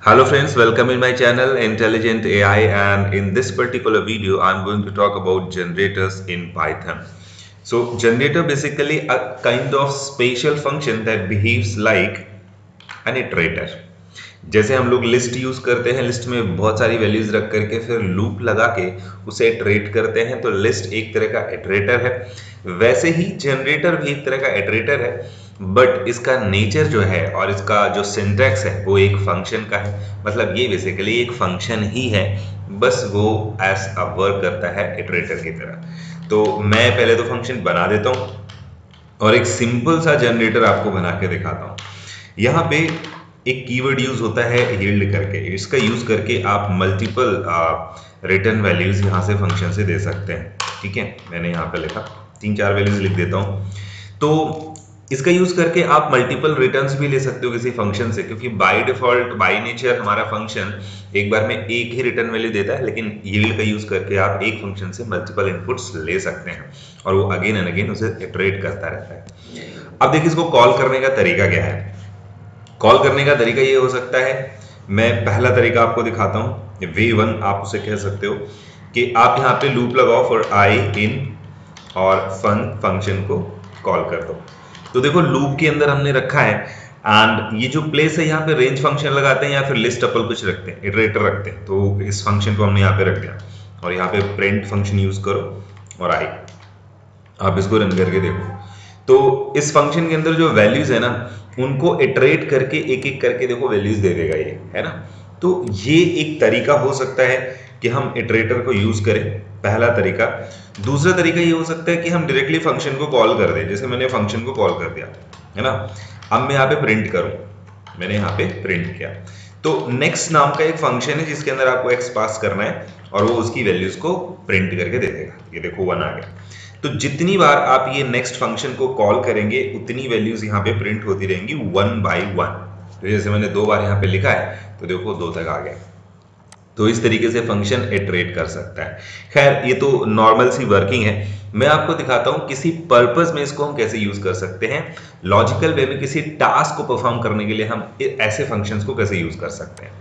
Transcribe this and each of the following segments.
Hello friends, welcome in my channel Intelligent AI, and in this particular video I'm going to talk about generators in Python. So generator basically a kind of special function that behaves like an iterator. जैसे हम लोग list use करते हैं, list में बहुत सारी values रख करके फिर लूप लगा के उसे इटरेट करते हैं, तो लिस्ट एक तरह का इटरेटर है। वैसे ही जनरेटर भी एक तरह का इटरेटर है, बट इसका नेचर जो है और इसका जो सिंटैक्स है वो एक फंक्शन का है। मतलब ये बेसिकली एक फंक्शन ही है, बस वो एज अ वर्क करता है इटरेटर की तरह। तो मैं पहले तो फंक्शन बना देता हूँ और एक सिंपल सा जनरेटर आपको बना के दिखाता हूँ। यहाँ पे एक कीवर्ड यूज होता है यील्ड करके, इसका यूज करके आप मल्टीपल रिटर्न वैल्यूज यहाँ से फंक्शन से दे सकते हैं। ठीक है, मैंने यहाँ पे लिखा 3-4 वैल्यूज लिख देता हूँ। तो इसका यूज करके आप मल्टीपल रिटर्न्स भी ले सकते हो किसी फंक्शन से, क्योंकि बाय डिफॉल्ट बाय नेचर हमारा फंक्शन एक बार में एक ही रिटर्न वैल्यू देता है, लेकिन यील्ड का यूज करके आप एक फंक्शन से मल्टीपल इनपुट्स ले सकते हैं और वो अगेन एंड अगेन उसे इटरेट करता रहता है। अब देखिए इसको कॉल करने का तरीका क्या है। कॉल करने का तरीका ये हो सकता है, मैं पहला तरीका आपको दिखाता हूँ। वे वन आप उसे कह सकते हो कि आप यहाँ पे लूप लगाओ फॉर आई इन और फंक्शन को कॉल कर दो। तो देखो लूप के अंदर हमने रखा है एंड ये जो प्लेस है यहाँ पे रेंज फंक्शन लगाते हैं या फिर लिस्ट टपल कुछ रखते हैं, इटरेटर रखते हैं। तो इस फंक्शन को हमने यहाँ पे रख दिया और यहाँ पे प्रिंट फंक्शन यूज करो और आई, आप इसको रन करके देखो। तो इस फंक्शन के अंदर जो वैल्यूज है ना, उनको इटरेट करके एक एक करके देखो वैल्यूज दे देगा ये, है ना। तो ये एक तरीका हो सकता है कि हम इटरेटर को यूज करें, पहला तरीका। दूसरा तरीका ये हो सकता है कि हम डायरेक्टली फंक्शन को कॉल कर दें, जैसे मैंने फंक्शन को कॉल कर दिया, है ना। अब मैं यहाँ पे प्रिंट करूं, मैंने यहाँ पे प्रिंट किया, तो नेक्स्ट नाम का एक फंक्शन है जिसके अंदर आपको एक्स पास करना है और वो उसकी वैल्यूज को प्रिंट करके दे देगा। ये देखो 1 आ गया। तो जितनी बार आप ये नेक्स्ट फंक्शन को कॉल करेंगे उतनी वैल्यूज यहाँ पे प्रिंट होती रहेंगी 1 by 1। तो जैसे मैंने 2 बार यहाँ पे लिखा है तो देखो 2 तक आ गया। तो इस तरीके से फंक्शन इटरेट कर सकता है। खैर ये तो नॉर्मल सी वर्किंग है, मैं आपको दिखाता हूँ किसी पर्पस में इसको हम कैसे यूज कर सकते हैं। लॉजिकल वे में किसी टास्क को परफॉर्म करने के लिए हम ऐसे फंक्शंस को कैसे यूज कर सकते हैं।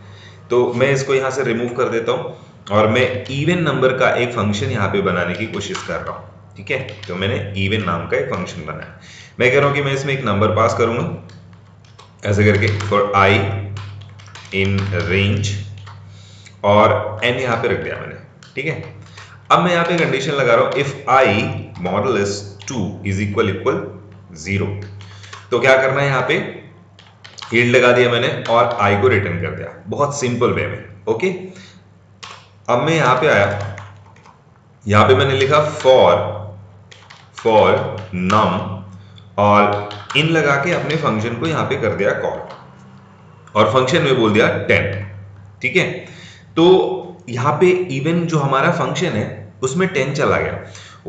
तो मैं इसको यहाँ से रिमूव कर देता हूँ और मैं इवन नंबर का एक फंक्शन यहाँ पे बनाने की कोशिश कर रहा हूँ। ठीक है, तो मैंने इवन नाम का एक फंक्शन बनाया। मैं कह रहा हूं कि मैं इसमें एक नंबर पास करूंगा ऐसे करके फॉर आई इन रेंज और n यहां पे रख दिया मैंने। ठीक है, अब मैं यहां पे कंडीशन लगा रहा हूं if i modulus 2 is equal 0। तो क्या करना है, यहां पे यील्ड लगा दिया मैंने और i को रिटर्न कर दिया, बहुत सिंपल वे में। ओके, अब मैं यहां पे आया, यहां पे मैंने लिखा फॉर नम और इन लगा के अपने फंक्शन को यहां पे कर दिया कॉल और फंक्शन में बोल दिया 10। ठीक है, तो यहां पे इवन जो हमारा फंक्शन है उसमें 10 चला गया।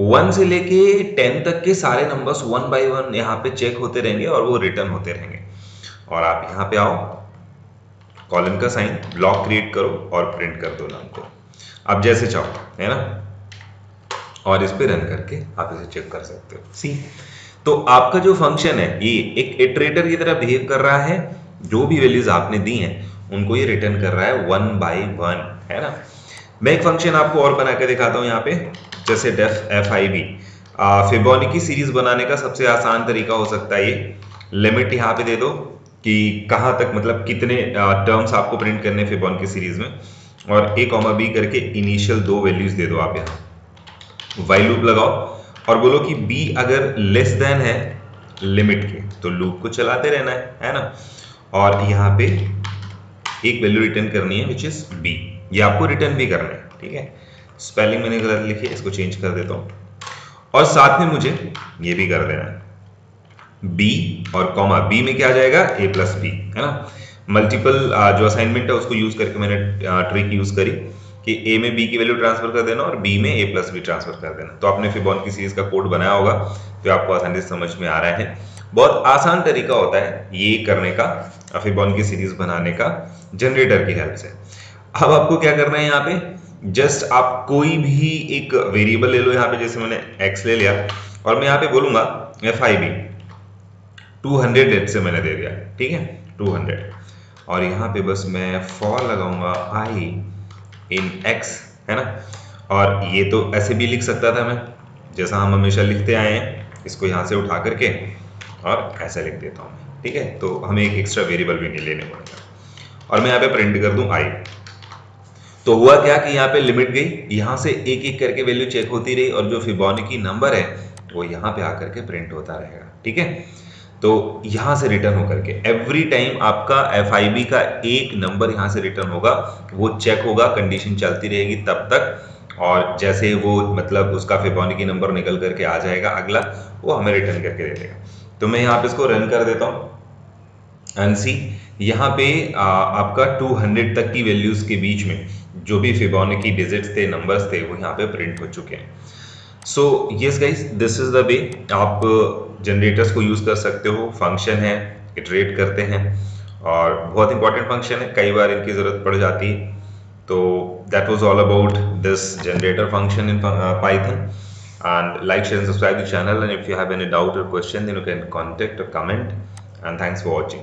1 से लेके 10 तक के सारे नंबर्स 1 by 1 यहां पे चेक होते रहेंगे और वो रिटर्न होते रहेंगे। और आप यहां पे आओ, कॉलन का साइन, ब्लॉक क्रिएट करो और प्रिंट कर दो नाम को, आप जैसे चाहो, है ना। और इस पे रन करके आप इसे चेक कर सकते हो। सी, तो आपका जो फंक्शन है ये एक इटरेटर की तरह बिहेव कर रहा है। जो भी वैल्यूज आपने दी हैं उनको ये रिटर्न कर रहा है 1 by 1, है ना। मैं एक फंक्शन आपको और बना के दिखाता हूं यहाँ पे, जैसे डेफ FIB। फिबोनाची सीरीज बनाने का सबसे आसान तरीका हो सकता है ये। लिमिट यहाँ पे दे दो कि कहाँ तक, मतलब कितने टर्म्स आपको प्रिंट करने फिबोनाची सीरीज में, और A, B करके इनिशियल 2 वैल्यूज दे दो आप यहाँ। वाइल लूप लगाओ और बोलो कि b अगर लेस देन है लिमिट के तो लूप को चलाते रहना है ना। और यहाँ पे एक वैल्यू रिटर्न करनी है विच इज b, ये आपको रिटर्न भी करना है। ठीक है, स्पेलिंग मैंने गलत लिखी है, इसको चेंज कर देता हूँ और साथ में मुझे ये भी कर देना है b और कॉमा, b में क्या आ जाएगा a+b, है ना। मल्टीपल जो असाइनमेंट है उसको यूज करके मैंने ट्रिक यूज करी कि a में b की वैल्यू ट्रांसफर कर देना और b में a+b ट्रांसफर कर देना। तो आपने फिबोनाची सीरीज का कोड बनाया होगा तो आपको आसानी से समझ में आ रहा है। बहुत आसान तरीका होता है ये करने का, फिबोनाची सीरीज बनाने का जनरेटर की हेल्प से। अब आपको क्या करना है, यहाँ पे जस्ट आप कोई भी एक वेरिएबल ले लो। यहाँ पे जैसे मैंने x ले लिया और मैं यहाँ पे बोलूंगा FIB 200 से मैंने दे दिया। ठीक है, 200 और यहाँ पे बस मैं फॉर लगाऊंगा आई इन एक्स, है ना। और ये तो ऐसे भी लिख सकता था मैं, जैसा हम हमेशा लिखते आए हैं, इसको यहाँ से उठा करके और ऐसा लिख देता हूँ, ठीक है। तो हमें एक एक्स्ट्रा वेरिएबल भी नहीं लेने पड़ेगा। और मैं यहाँ पे प्रिंट कर दूं आई। तो हुआ क्या कि यहाँ पे लिमिट गई, यहाँ से एक एक करके वैल्यू चेक होती रही और जो फिबोनाची नंबर है वो यहाँ पे आकर के प्रिंट होता रहेगा, ठीक है। तो यहाँ से रिटर्न होकर के एवरी टाइम आपका FIB का एक नंबर यहाँ से रिटर्न होगा, वो चेक होगा, कंडीशन चलती रहेगी तब तक, और जैसे वो मतलब उसका फिबोनाची नंबर निकल करके आ जाएगा अगला, वो हमें रिटर्न करके दे देगा। तो मैं यहाँ पे इसको रन कर देता हूँ एंड सी, यहाँ पे आपका 200 तक की वैल्यूज के बीच में जो भी फिबोनाची डिजिट्स थे, नंबर्स थे, वो यहाँ पे प्रिंट हो चुके हैं। So yes guys, this is the way आप जनरेटर्स को यूज कर सकते हो। फंक्शन है, इटरेट करते हैं, और बहुत इंपॉर्टेंट फंक्शन है, कई बार इनकी जरूरत पड़ जाती है। तो that was all about this generator function in Python. And like, share and subscribe to the channel, and if you have any doubt or question, then you can contact or comment. And thanks for watching.